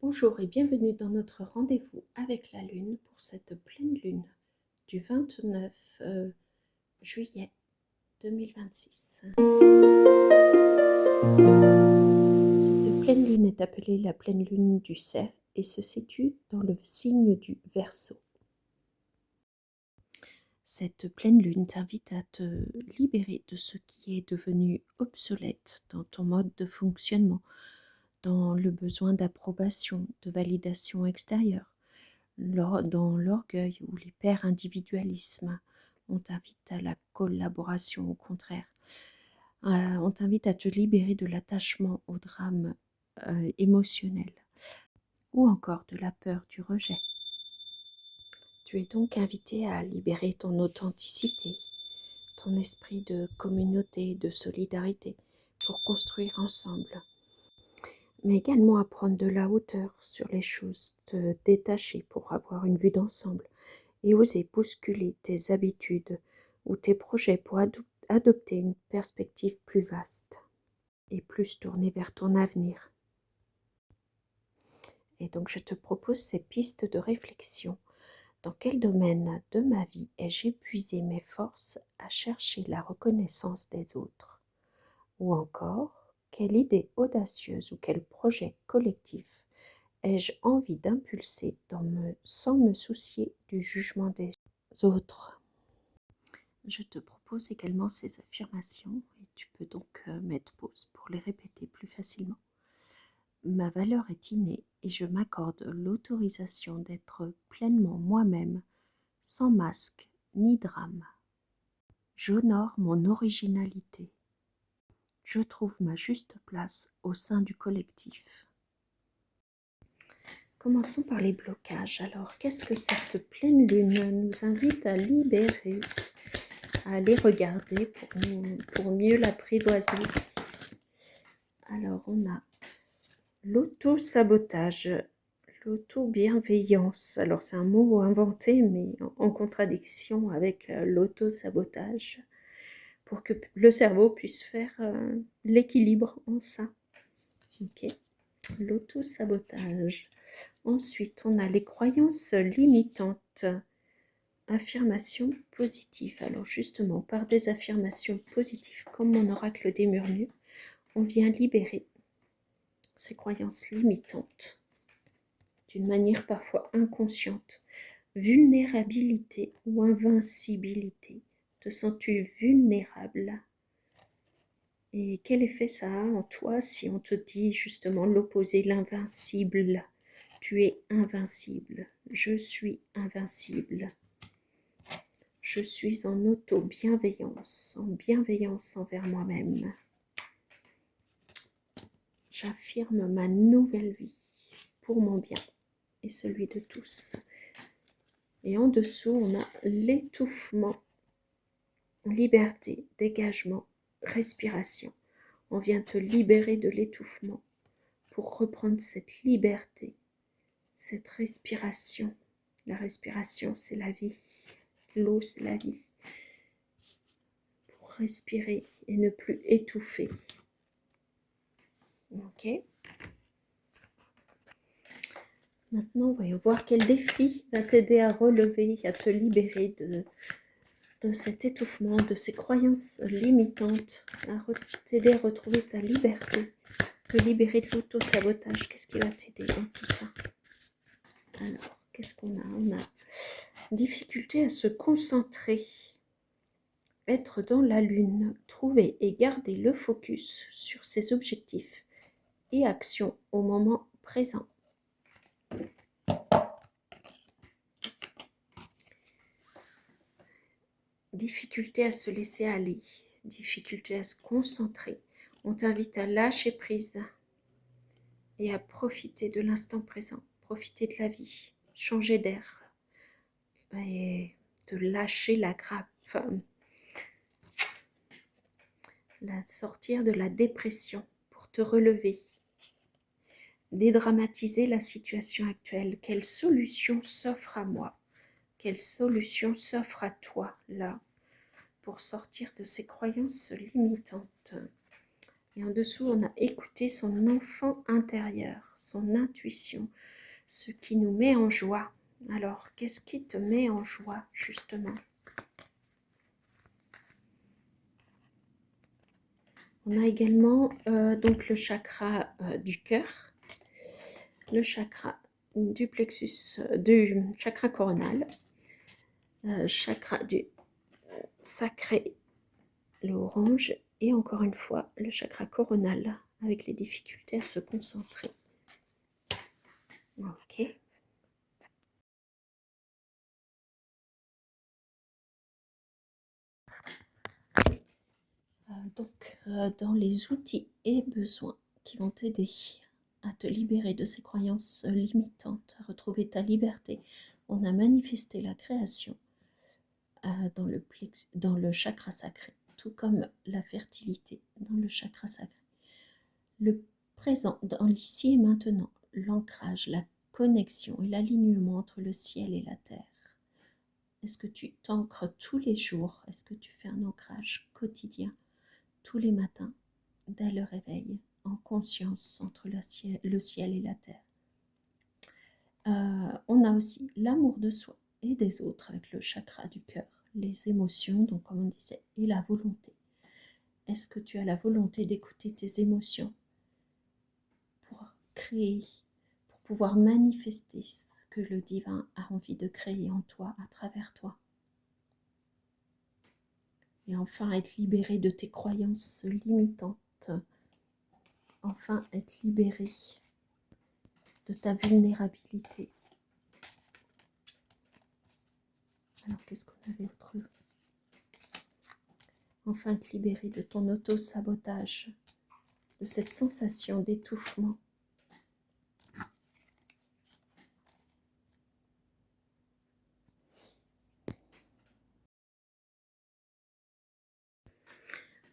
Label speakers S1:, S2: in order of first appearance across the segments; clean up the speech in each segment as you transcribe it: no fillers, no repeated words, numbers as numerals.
S1: Bonjour et bienvenue dans notre rendez-vous avec la Lune pour cette pleine Lune du 29 juillet 2026. Cette pleine Lune est appelée la pleine Lune du Cerf et se situe dans le signe du Verseau. Cette pleine Lune t'invite à te libérer de ce qui est devenu obsolète dans ton mode de fonctionnement, dans le besoin d'approbation, de validation extérieure, dans l'orgueil ou l'hyper-individualisme. On t'invite à la collaboration, au contraire. On t'invite à te libérer de l'attachement au drame émotionnel ou encore de la peur du rejet. Tu es donc invité à libérer ton authenticité, ton esprit de communauté, de solidarité, pour construire ensemble. Mais également à prendre de la hauteur sur les choses, te détacher pour avoir une vue d'ensemble et oser bousculer tes habitudes ou tes projets pour adopter une perspective plus vaste et plus tournée vers ton avenir. Et donc je te propose ces pistes de réflexion. Dans quel domaine de ma vie ai-je épuisé mes forces à chercher la reconnaissance des autres? Ou encore, quelle idée audacieuse ou quel projet collectif ai-je envie d'impulser sans me soucier du jugement des autres? Je te propose également ces affirmations et tu peux donc mettre pause pour les répéter plus facilement. Ma valeur est innée et je m'accorde l'autorisation d'être pleinement moi-même, sans masque ni drame. J'honore mon originalité. Je trouve ma juste place au sein du collectif. Commençons par les blocages. Alors, qu'est-ce que cette pleine lune nous invite à libérer, à les regarder pour mieux l'apprivoiser? Alors, on a l'auto-sabotage, l'auto-bienveillance. Alors, c'est un mot inventé, mais en contradiction avec l'auto-sabotage, pour que le cerveau puisse faire l'équilibre en ça. Ok, l'auto-sabotage. Ensuite, on a les croyances limitantes. Affirmations positives. Alors justement, par des affirmations positives, comme mon oracle des murmures, on vient libérer ces croyances limitantes d'une manière parfois inconsciente. Vulnérabilité ou invincibilité. Te sens-tu vulnérable? Et quel effet ça a en toi si on te dit justement l'opposé, l'invincible? Tu es invincible. Je suis invincible. Je suis en auto-bienveillance, en bienveillance envers moi-même. J'affirme ma nouvelle vie pour mon bien et celui de tous. Et en dessous, on a l'étouffement, liberté, dégagement, respiration. On vient te libérer de l'étouffement pour reprendre cette liberté, cette respiration. La respiration, c'est la vie. L'eau, c'est la vie. Pour respirer et ne plus étouffer. Ok. Maintenant, voyons voir quel défi va t'aider à relever, à te libérer de cet étouffement, de ces croyances limitantes, à t'aider à retrouver ta liberté, te libérer de l'auto-sabotage. Qu'est-ce qui va t'aider dans tout ça? Alors, qu'est-ce qu'on a? On a difficulté à se concentrer, être dans la lune, trouver et garder le focus sur ses objectifs et actions au moment présent. Difficulté à se laisser aller, difficulté à se concentrer. On t'invite à lâcher prise et à profiter de l'instant présent, profiter de la vie, changer d'air et de lâcher la grappe, sortir de la dépression pour te relever, dédramatiser la situation actuelle. Quelle solution s'offre à moi? Quelle solution s'offre à toi là pour sortir de ces croyances limitantes? Et en dessous, on a écouté son enfant intérieur, son intuition, ce qui nous met en joie. Alors, qu'est-ce qui te met en joie, justement? On a également donc le chakra du cœur, le chakra du plexus, du chakra coronal, chakra du sacré, le orange, et encore une fois le chakra coronal avec les difficultés à se concentrer. Ok. Dans les outils et besoins qui vont t'aider à te libérer de ces croyances limitantes, à retrouver ta liberté, on a manifesté la création dans le chakra sacré, tout comme la fertilité dans le chakra sacré. Le présent, dans l'ici et maintenant, l'ancrage, la connexion et l'alignement entre le ciel et la terre. Est-ce que tu t'ancres tous les jours? Est-ce que tu fais un ancrage quotidien, tous les matins, dès le réveil, en conscience entre le ciel et la terre? On a aussi l'amour de soi et des autres avec le chakra du cœur, les émotions, donc comme on disait, et la volonté. Est-ce que tu as la volonté d'écouter tes émotions pour créer, pour pouvoir manifester ce que le divin a envie de créer en toi, à travers toi? Et enfin, être libéré de tes croyances limitantes. Enfin, être libéré de ta vulnérabilité. Alors, qu'est-ce qu'on avait autre? Enfin, être libéré de ton auto-sabotage, de cette sensation d'étouffement.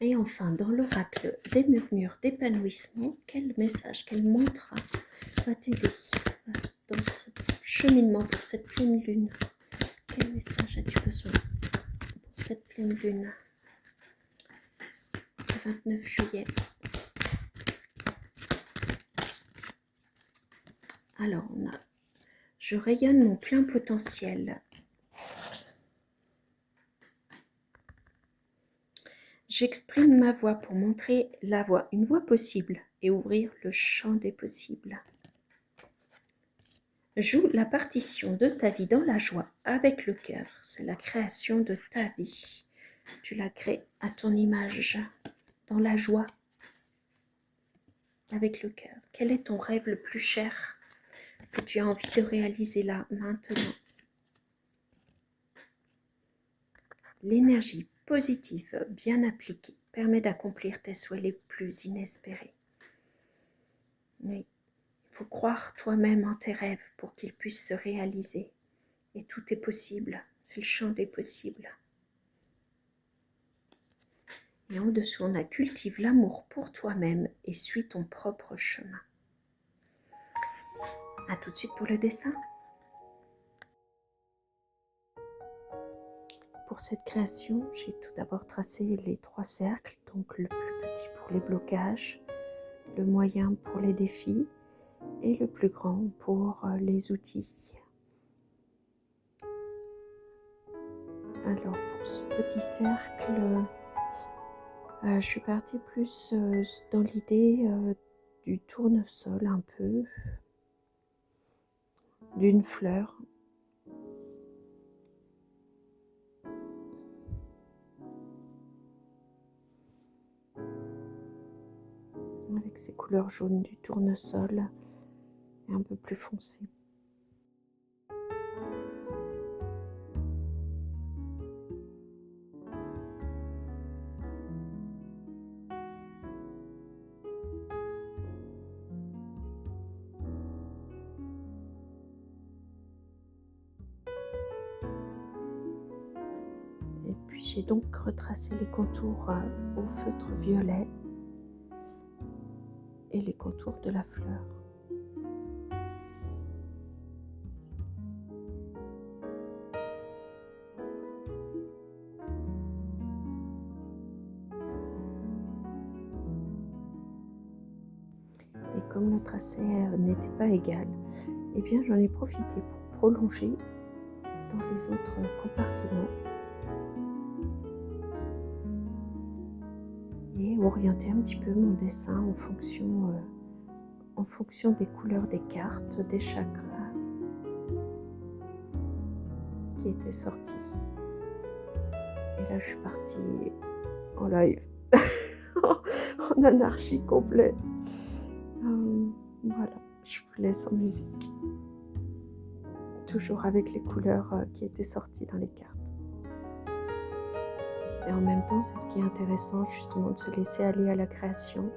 S1: Et enfin, dans l'oracle des murmures d'épanouissement, quel message, quel mantra va t'aider dans ce cheminement pour cette pleine lune? Quel message as-tu besoin pour cette pleine lune le 29 juillet? Alors, on a « Je rayonne mon plein potentiel ». J'exprime ma voix pour montrer la voie, une voie possible et ouvrir le champ des possibles. Joue la partition de ta vie dans la joie avec le cœur. C'est la création de ta vie. Tu la crées à ton image, dans la joie, avec le cœur. Quel est ton rêve le plus cher que tu as envie de réaliser là, maintenant? L'énergie positive bien appliquée permet d'accomplir tes souhaits les plus inespérés. Oui, il faut croire toi-même en tes rêves pour qu'ils puissent se réaliser. Et tout est possible, c'est le champ des possibles. Et en dessous, on a « Cultive l'amour pour toi-même et suis ton propre chemin ». A tout de suite pour le dessin. Pour cette création, j'ai tout d'abord tracé les 3 cercles, donc le plus petit pour les blocages, le moyen pour les défis et le plus grand pour les outils. Alors pour ce petit cercle, je suis partie plus dans l'idée du tournesol un peu, d'une fleur. Avec ces couleurs jaunes du tournesol et un peu plus foncé. Et puis j'ai donc retracé les contours au feutre violet et les contours de la fleur. comme le tracé n'était pas égal, eh bien j'en ai profité pour prolonger dans les autres compartiments et orienter un petit peu mon dessin en fonction des couleurs des cartes, des chakras qui étaient sortis. Et là, je suis partie en live, en anarchie complète. Voilà, je vous laisse en musique. Toujours avec les couleurs qui étaient sorties dans les cartes. Et en même temps, c'est ce qui est intéressant, justement, de se laisser aller à la création.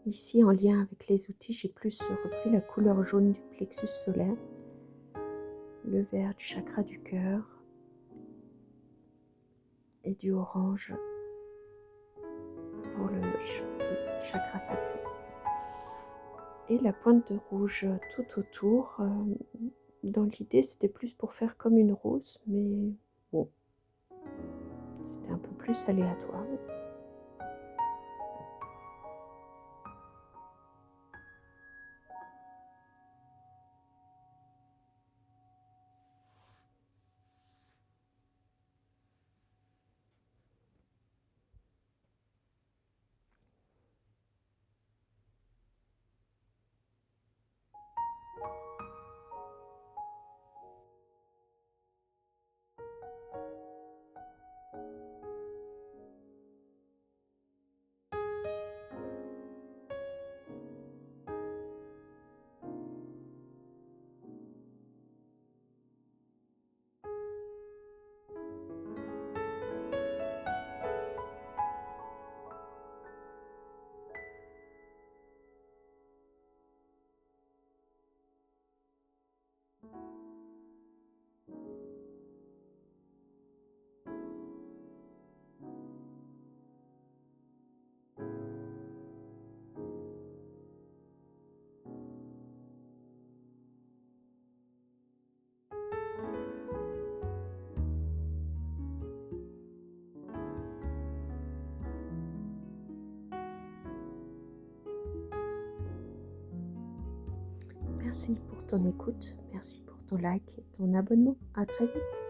S1: Ici, en lien avec les outils, j'ai plus repris la couleur jaune du plexus solaire, le vert du chakra du cœur et du orange pour le chakra sacré. Et la pointe de rouge tout autour. Dans l'idée, c'était plus pour faire comme une rose, mais bon, c'était un peu plus aléatoire. Merci pour ton écoute, merci pour ton like et ton abonnement. À très vite.